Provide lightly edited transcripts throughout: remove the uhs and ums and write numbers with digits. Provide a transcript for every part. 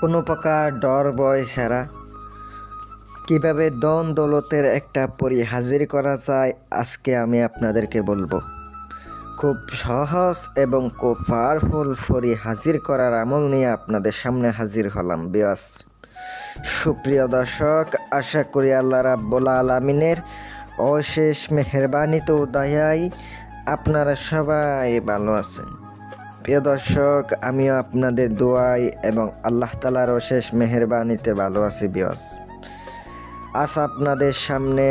কোনো প্রকার ডর ভয় ছাড়া কিভাবে ধন দৌলতের একটা পরী হাজির করা যায় আজকে আমি আপনাদেরকে বলবো। খুব সহজ এবং খুব পাওয়ারফুল পরী হাজির করার আমল নিয়ে আপনাদের সামনে হাজির হলাম বিয়াস। সুপ্রিয় দর্শক, আশা করি আল্লাহ রাব্বুল আলামিনের অশেষ মেহেরবানিতে দয়ায় আপনারা সবাই ভালো আছেন। প্রিয় দর্শক, আমিও আপনাদের দোয়াই এবং আল্লাহ তাআলার অশেষ মেহেরবানিতে ভালো আছি বিয়াস। আজ আপনাদের সামনে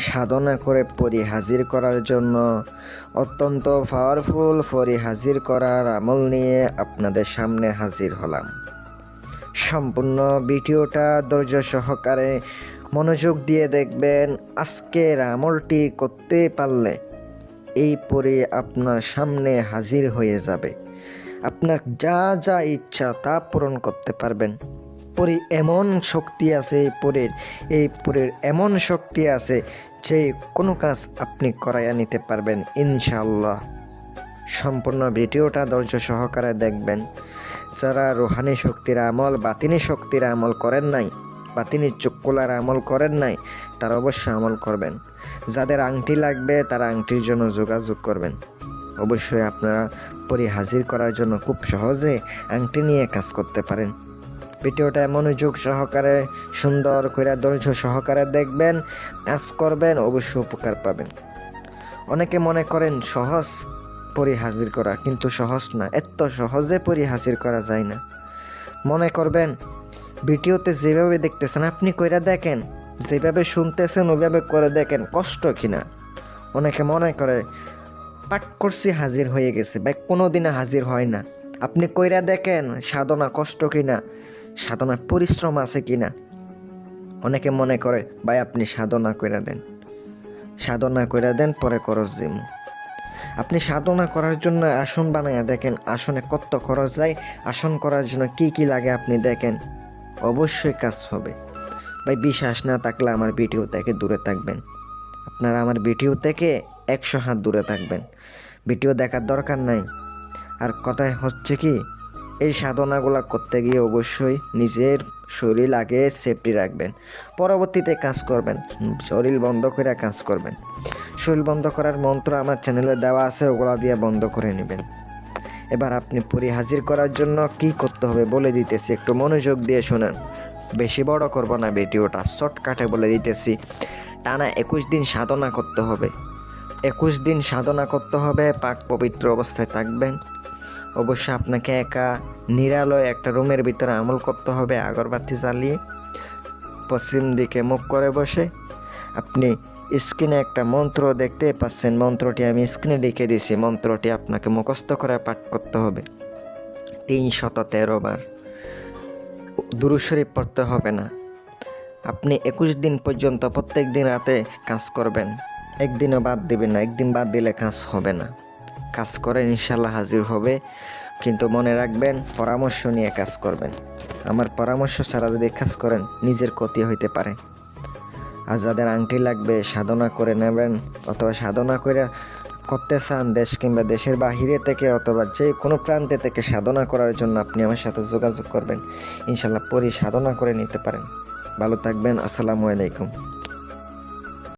সাধনা করে পরী হাজির করার জন্য অত্যন্ত পাওয়ারফুল পরী হাজির করার আমল নিয়ে আপনাদের সামনে হাজির হলাম। সম্পূর্ণ ভিডিওটা ধৈর্য সহকারে মনোযোগ দিয়ে দেখবেন। আজকের আমলটি করতে পারলে এই পরী আপনার সামনে হাজির হয়ে যাবে। আপনার যা যা ইচ্ছা তা পূরণ করতে পারবেন। পরী এমন শক্তি আছে, এই পরীর এমন শক্তি আছে যে কোনো কাজ আপনি করাইয়া নিতে পারবেন ইনশাআল্লাহ। সম্পূর্ণ ভিডিওটা ধৈর্য সহকারে দেখবেন। যারা রুহানি শক্তির আমল, বাতিনি শক্তির আমল করেন নাই, বাতিনি চক্ষুলার আমল করেন নাই, তারা অবশ্যই আমল করবেন। যাদের আংটি লাগবে তারা আংটির জন্য যোগাযোগ করবেন। অবশ্যই আপনারা পরী হাজির করার জন্য খুব সহজে আংটি নিয়ে কাজ করতে পারেন। ভিডিওটা মনোযোগ সহকারে সুন্দর করে ধৈর্য সহকারে দেখবেন, কাজ করবেন, অবশ্যই উপকার পাবেন। অনেকে মনে করেন সহজ পরী হাজির করা, কিন্তু সহজ না। এত সহজে পরী হাজির করা যায় না। মনে করবেন ভিডিওতে যেভাবে দেখতেছেন আপনি কইরা দেখেন, যেভাবে শুনতেছেন ওইভাবে করে দেখেন, কষ্ট কিনা। অনেকে মনে করে পাঠ করছি হাজির হয়ে গেছে, ভাই কোনো দিনে হাজির হয় না। আপনি কইরা দেখেন সাধনা কষ্ট কিনা, সাধনার পরিশ্রম আছে কিনা। অনেকে মনে করে ভাই আপনি সাধনা কইরা দেন পরে খরচ দিন। আপনি সাধনা করার জন্য আসন বানাইয়া দেখেন, আসনে কত খরচ যায়, আসন করার জন্য কি কি লাগে আপনি দেখেন, অবশ্যই কাজ হবে। ভাই বিশ্বাস না থাকলে আমার ভিডিও থেকে দূরে থাকবেন। আপনারা আমার ভিডিও থেকে 100 হাত দূরে থাকবেন, ভিডিও দেখার দরকার নাই। আর কথায় হচ্ছে কি, এই সাধনাগুলা করতে গিয়ে অবশ্যই নিজের শরীর আগে সেফটি রাখবেন, পরবর্তীতে কাজ করবেন। শরীর বন্ধ করে কাজ করবেন। শরীর বন্ধ করার মন্ত্র আমার চ্যানেলে দেওয়া আছে, ওগুলা দিয়ে বন্ধ করে নেবেন। এবার আপনি পরী হাজির করার জন্য কি করতে হবে বলে দিতেছি, একটু মনোযোগ দিয়ে শোনেন। বেশি বড় করব না ভিডিওটা, শর্টকাটে বলে দিতেছি। টানা 21 দিন সাধনা করতে হবে। 21 দিন সাধনা করতে হবে, পাক পবিত্র অবস্থায় থাকবেন। অবশ্যই আপনাকে একা নিরালয় একটা রুমের ভিতরে আমল করতে হবে, আগরবাতি জ্বালিয়ে পশ্চিম দিকে মুখ করে বসে। আপনি স্ক্রিনে একটা মন্ত্র দেখতে পাচ্ছেন, মন্ত্রটি আমি স্ক্রিনে লিখে দিয়েছি। মন্ত্রটি আপনাকে মুখস্থ করে পাঠ করতে হবে 313 বার। দুরূদ শরীফ পড়তে হবে না। আপনি 21 দিন পর্যন্ত প্রত্যেক দিন রাতে কাজ করবেন, একদিনও বাদ দিবেন না। একদিন বাদ দিলে কাজ হবে না। কাজ করেন, ইনশাল্লাহ হাজির হবে। কিন্তু মনে রাখবেন, পরামর্শ নিয়ে কাজ করবেন। আমার পরামর্শ ছাড়া যদি কাজ করেন নিজের ক্ষতি হইতে পারে। আর যাদের আংটি লাগবে সাধনা করে নেবেন, অথবা সাধনা করে করতে চান দেশ কিংবা দেশের বাহিরে থেকে, অথবা যে কোনো প্রান্তে থেকে সাধনা করার জন্য আপনি আমার সাথে যোগাযোগ করবেন। ইনশাল্লাহ পরী সাধনা করে নিতে পারেন। ভালো থাকবেন। আসসালামু আলাইকুম।